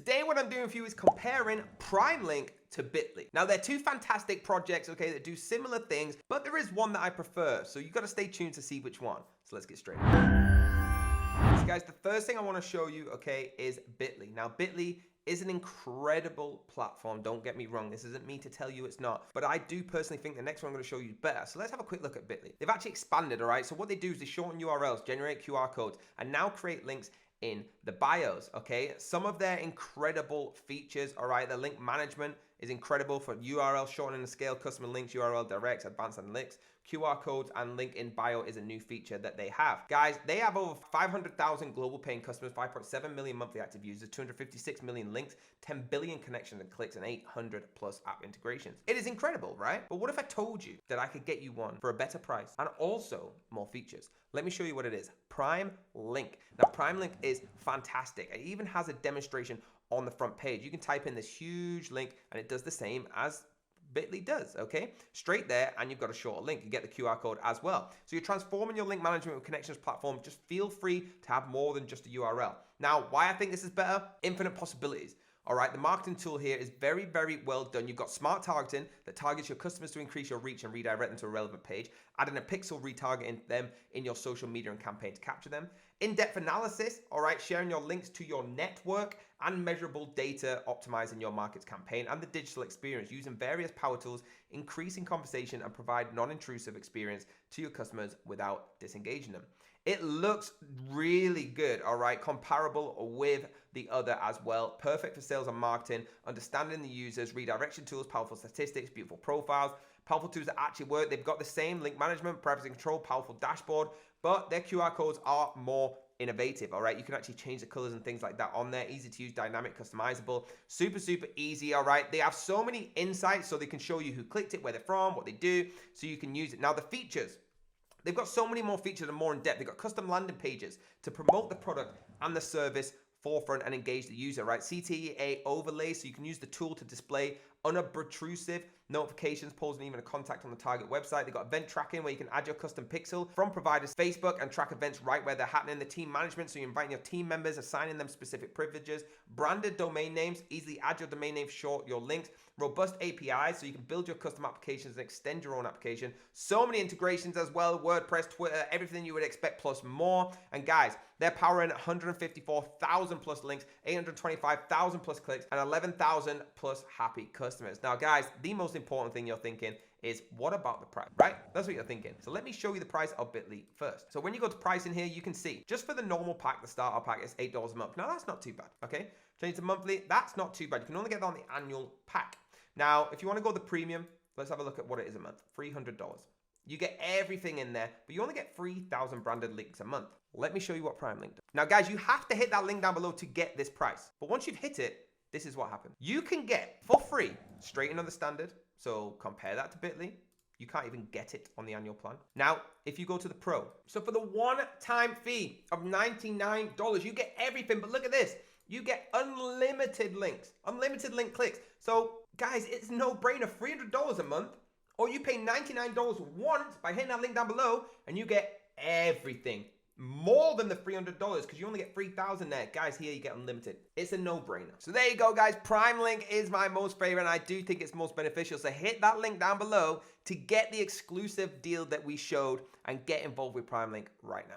Today, what I'm doing for you is comparing PrimeLink to Bitly. Now, they're two fantastic projects, okay, that do similar things, but there is one that I prefer. So you got to stay tuned to see which one. So let's get straight into it. So guys, the first thing I want to show you, okay, is Bitly. Now, Bitly is an incredible platform. Don't get me wrong. This isn't me to tell you it's not, but I do personally think the next one I'm going to show you is better. So let's have a quick look at Bitly. They've actually expanded, all right? So what they do is they shorten URLs, generate QR codes, and now create links in the bios, okay? Some of their incredible features, all right? The link management is incredible for URL shortening and scale, customer links, URL directs, advanced analytics, QR codes, and link in bio is a new feature that they have. Guys, they have over 500,000 global paying customers, 5.7 million monthly active users, 256 million links, 10 billion connections and clicks, and 800 plus app integrations. It is incredible, right? But what if I told you that I could get you one for a better price and also more features? Let me show you what it is. PrimeLink. Now, PrimeLink is fantastic. It even has a demonstration on the front page. You can type in this huge link and it does the same as Bitly does, okay? Straight there, and you've got a shorter link. You get the QR code as well. So you're transforming your link management with connections platform. Just feel free to have more than just a URL. Now, why I think this is better? Infinite possibilities. All right, the marketing tool here is very, very well done. You've got smart targeting that targets your customers to increase your reach and redirect them to a relevant page, adding a pixel retargeting them in your social media and campaign to capture them. In-depth analysis, all right, sharing your links to your network and measurable data, optimizing your market's campaign and the digital experience using various power tools, increasing conversation and provide non-intrusive experience to your customers without disengaging them. It looks really good, all right, comparable with the other as well. Perfect for sales and marketing, understanding the users, redirection tools, powerful statistics, beautiful profiles, powerful tools that actually work. They've got the same link management, privacy control, powerful dashboard, but their QR codes are more innovative, all right? You can actually change the colors and things like that on there. Easy to use, dynamic, customizable, super, super easy, all right? They have so many insights so they can show you who clicked it, where they're from, what they do, so you can use it. Now, the features. They've got so many more features and more in depth. They've got custom landing pages to promote the product and the service forefront and engage the user, right? CTA overlay, so you can use the tool to display unobtrusive notifications, polls, and even a contact on the target website. They've got event tracking where you can add your custom pixel from providers Facebook and track events right where they're happening. The team management, so you're inviting your team members, assigning them specific privileges. Branded domain names, easily add your domain name, short your links. Robust APIs, so you can build your custom applications and extend your own application. So many integrations as well, WordPress, Twitter, everything you would expect plus more. And guys, they're powering 154,000 plus links, 825,000 plus clicks, and 11,000 plus happy customers. Now guys, the most important thing you're thinking is, what about the price, right? That's what you're thinking. So let me show you the price of Bitly first. So when you go to pricing here, you can see just for the normal pack, the starter pack is $8 a month. Now that's not too bad, okay? Change to monthly, that's not too bad. You can only get that on the annual pack. Now, if you want to go the premium, let's have a look at what it is a month. $300. You get everything in there, but you only get 3,000 branded links a month. Let me show you what PrimeLink does. Now, guys, you have to hit that link down below to get this price. But once you've hit it, this is what happens. You can get, for free, straight in on the standard. So compare that to Bitly. You can't even get it on the annual plan. Now, if you go to the Pro, so for the one-time fee of $99, you get everything. But look at this. You get unlimited links, unlimited link clicks. So guys, it's no brainer, $300 a month, or you pay $99 once by hitting that link down below and you get everything. More than the $300 because you only get 3,000 there. Guys, here you get unlimited. It's a no-brainer. So there you go, guys. PrimeLink is my most favorite and I do think it's most beneficial. So hit that link down below to get the exclusive deal that we showed and get involved with PrimeLink right now.